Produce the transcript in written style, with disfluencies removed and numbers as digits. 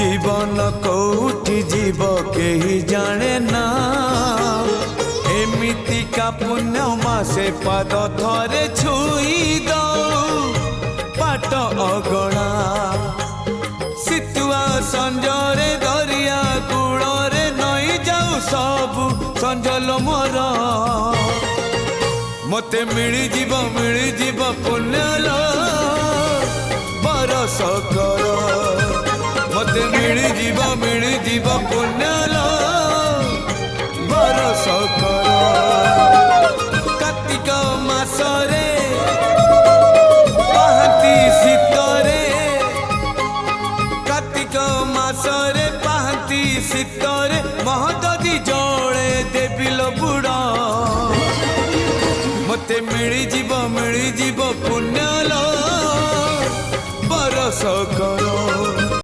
जीवन कौटी जीव केही जाने ना एमिति का पुण्य मासे पाद थरे छुई दो पाट अगणा सितुआ संजरे दरिया कूଳରେ नई जाऊ सबु संजल मोर मते मिली जीव पुण्यलो बरस कर मते मिली जीव पुण्यलो बरस कर कार्तिक मासरे पाहती शीतरे कार्तिक मासरे पाहती शीतरे महददी जड़े देविल बुड़ा मते मिली जीव पुण्य